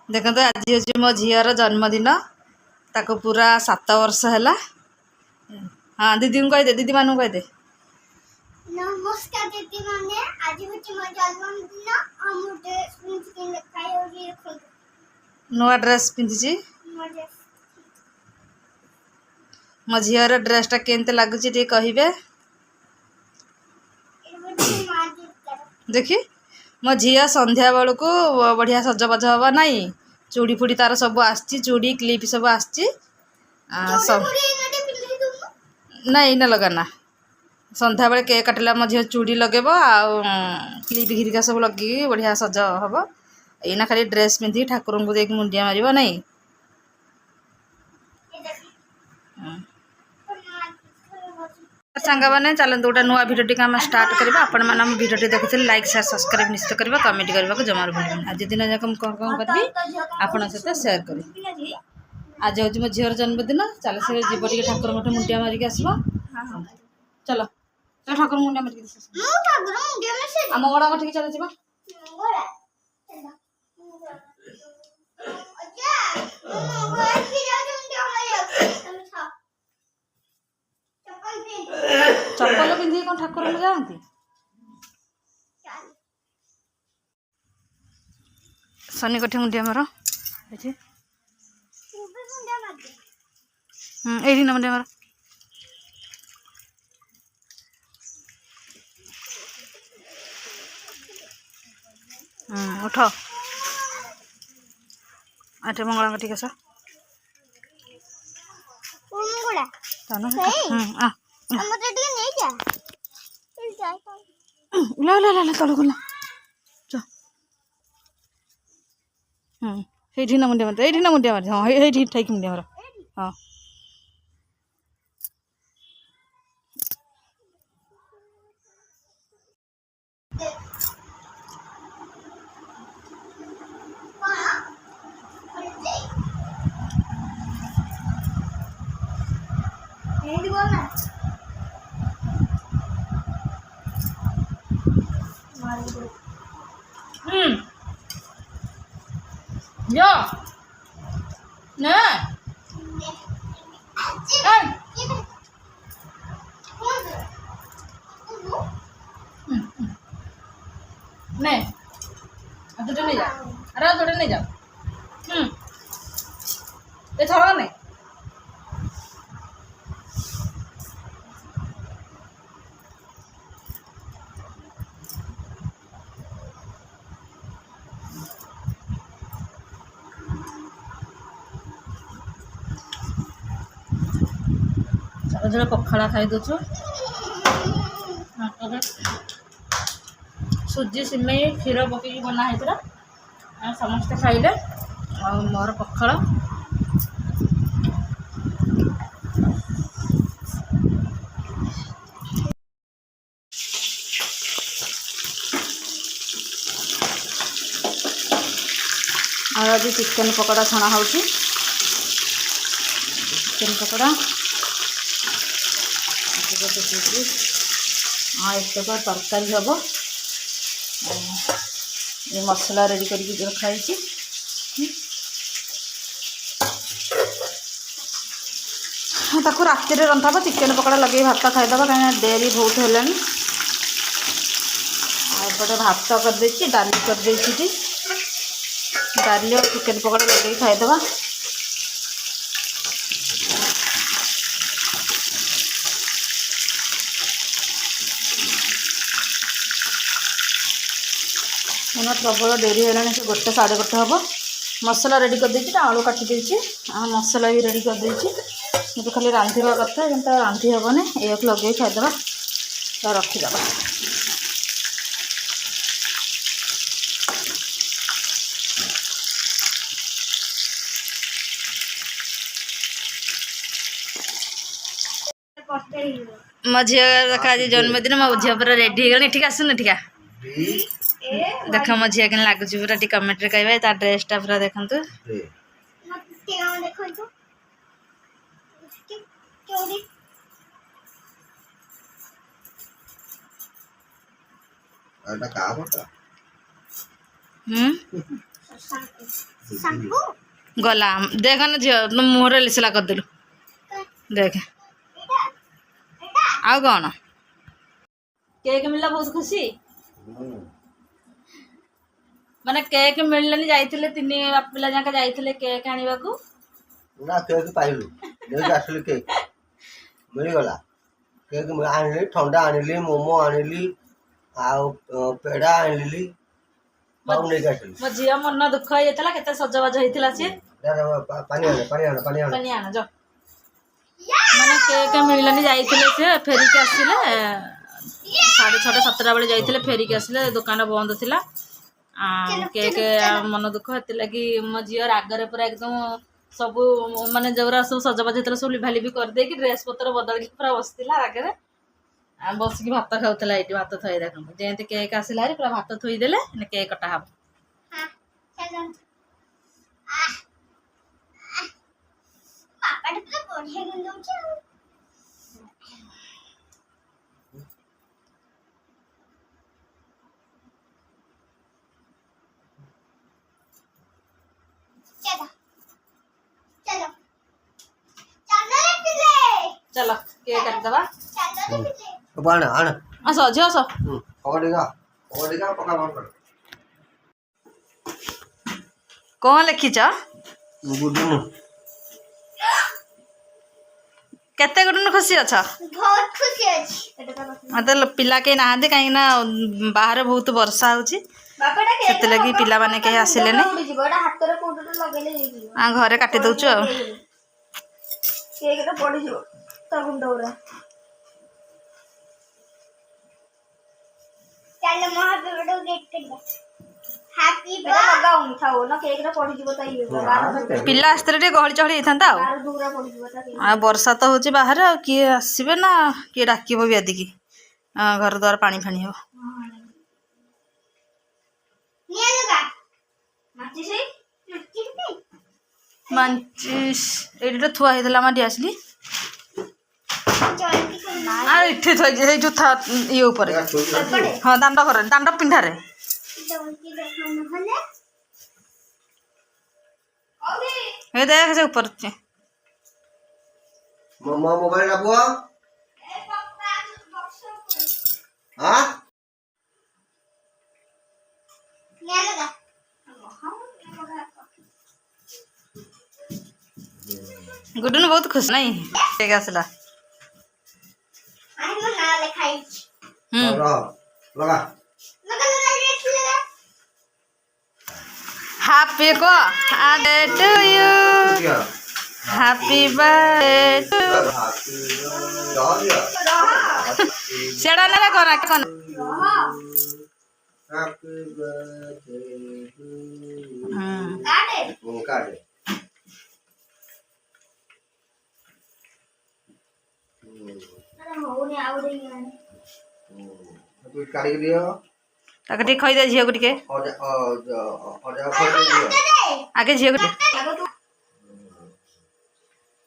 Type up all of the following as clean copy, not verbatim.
देखो तो आज हूँ मो झीर जन्मदिन ताको पूरा 7 वर्ष है। हाँ दीदी को कहदे दीदी मान कहदे नमस्कार दीदी माने आज होची मो जन्मदिन हम ड्रेस पिन खाई होगी नुआ ड्रेस पिंधि मो झीर ड्रेसटा केमते लगुच कहे देखी मो झी संध्या बेलू को बढ़िया सजबाज हवा नाई चूड़ी फुड़ी तार सब आसची चूड़ी क्लिप सब आसची नहीं ना लगाना संध्या बेले केक काटिला मो झी चूड़ी लगेब आ क्लिप घिरिका सब लगे बढ़िया सज हम एना खाली ड्रेस पिंधि ठाकुर को देख मुंडिया मार नहीं सांग मैंने चलते गोटे नुआ भिडियो आम स्टार्ट करवा आपण मैंने भिडियो देखुते लाइक शेयर सब्सक्राइब निश्चित करवा कमेंट करने को जमार भूल आज दिन जाक कौन करी आपण सहित सेयार करी आज हूँ मो झीर जन्मदिन चल से जीव टे ठाकुर मठ मुंडिया मारिक आसो चलो चल ठाकुर मुंडिया मारिक आम गड़ा मठ चल जा चप्पल पिंधि कौन ठाकुर में जाती शनि कठी मुंडिया मार ये ना मुंडिया मार उठ आटे मंगला कटी कस ला ला ला तल गला ये ना मुंडिया मार ये ना मुंडिया मार हाँ ये ठाई मुंडिया मार हाँ यो ना नहीं दूटे नहीं जा अरे दूटे नहीं जा ये थोड़ा नहीं जो पखाड़ा खाई दो सुजी सिमई क्षीर पकई बना है समस्ते खाइले मोर पखाड़ आज चिकेन पकोड़ा छणा हो चिकेन पकोड़ा हाँ एक तरकारी हम ये मसला रेडी करके रखाई ताको रात रंधा चिकेन पकोड़ा लगे भात खाईदे कहीं डेरी बहुत है एपटे भात करदे डाली करदे डाली और चिकेन पकोड़ा लगे खाईदे प्रबल डेरी है से 1 साढ़े 1 हम मसला रेडी कर देछि आलू काटी देछि मसला भी रेडी कर देछि तो खाली रांधिबा कथा एंता रांधि हेबने एक लगे खाइदबा तो रखिदबा मो झी देखा आज जन्मदिन मो झी पूरा रेडी हो ठीक आसुन ठीक देख मो झी के लगुच पूरा टी कमेंट रे कहबे ता ड्रेसटा पूरा देखंतु शैम्पू गला देख न झील तुम मुहर लिसला करदेलु देख एटा एटा आउ कौन केक मिलला बहुत खुशी माने केक मिललानी जाइथिले तीन पिला जाके जाइथिले केक आनिबाकू ना केक पाइलु नेक आसली केक मिलगला केक आनिली ठंडा आनिली मोमो आनिली आउ पेड़ा आनिली बाबू नेक आसली मो झिया मन दुख हो जाइतला केते सजबाज होइतिला से पानी आने पानी आना जो माने केक मिललानी जाइथिले से फेरिक आसिले 6:30 7 बेले जाइथिले फेरिक आसिले दुकान बंद थिला केक मन दुख हेति लगी मो झिया रागरे पूरा एकदम सब माने जौरा सब सजबाज होइतला सब लिभाली भी कर दे कि ड्रेस पत्र बदल के पूरा बसतिला रागरे आ बस की भात खाउतला एटी भात थई देखम जेंति केक आसिला रे पूरा भात थई देले ने केक कटा हब हां चलो पापा तो बढ़िया गंदो छ चलो चलो चलो पिले चलो केक काट दबा चलो पिले बाण आण आस झियो आस पकड़ेगा पका बंद कर कौन लिखिच गुडनु केते गुडन खुशी अछ बहुत खुशी अछि मत पिला के नाहांती कहीं ना बाहर बहुत वर्षा होची बापाटा के सेते लगी पिला माने के आसिले ने उड़ी जीवो एटा हाथ रे कोटो लगेले हेई जीवो आ घरे काटी दउछु केक रे पड़ी जीवो ता गुंडोरा चलो महादेव वीडियो गेट कर हैप्पी बर्थडे लगाऊं थाओ ना केक रे पड़ी जीवो ता ये पिला आस्ते टे गहଳି चहଳି थांता आ बार दूरा पड़ी जीवो ता आ वर्षा तो होची बाहर आ किए आसीबे ना किए डाकिबो भी आदि की घर द्वार पानी फानी हो निया लगा माची से लुच्ची के मांचिस एटा थुआ हेतला माटी आसली जल्दी करना आ इठे थई जो था ये ऊपर हां दांडा करे दांडा पिंढा रे जल्दी देखना हले अरे हे देख से ऊपर छे मोबाइल ना बुआ ए पापा बॉक्स हां निया लगा गुडन बहुत खुश नहीं केक आसला आई मो ना लिखाई लगा लगा लगा रेट लगा हैप्पी को बर्थडे टू यू क्या हैप्पी बर्थडे सेड़ा ना कोना कोना हैप्पी बर्थडे काटे वो काटे अरे हो ने आवड़े यानी तू काट के दियो ताके ठीक खई दे झियो को टिके और खोल दियो आगे झियो को लगो तू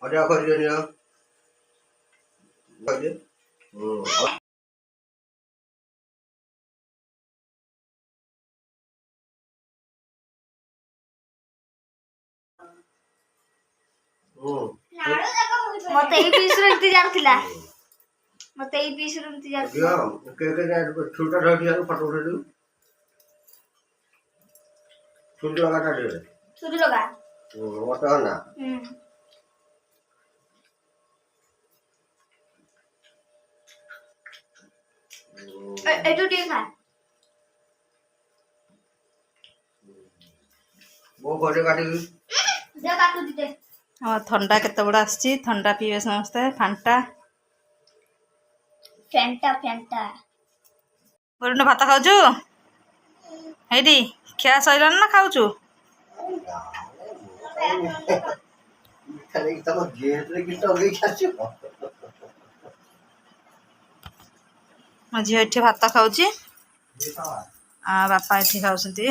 और खोल दियो खोल दे नाड़ो लगा मते ई पीस रो इंतजार थिला मते ई पीस रो इंतजार दियो के छोटा रह दिया फोटो उठा दो छुरी लगा टा दे छुरी लगा वो तो ना ए तो ठीक है वो फोटो काटी दे काटू दे थंडा केते बड़ा आसी थंडा पीवे समस्ते फांटा फेंटा फेंटा गुडन भात खाउछु हेडी खिया सइलन ना खाउछु खाली तब गेट रे कितो गई खाछु मो झियो एठी भात खाउची आ बापा एठी खाउसंती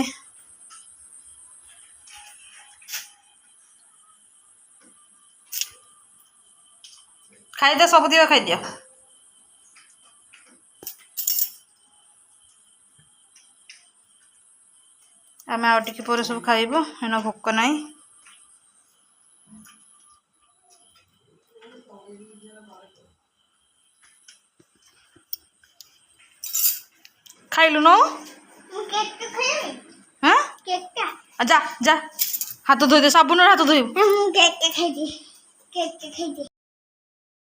खाई दे सब दियो खाई दियो आम आउ टिके पर सब खाइबो एना भोक नहीं खाइलु न केक तो खाई हाँ केक का जा जा हाथ धोई दे साबुन हाथ धोई हम केक के खाई केक के खाई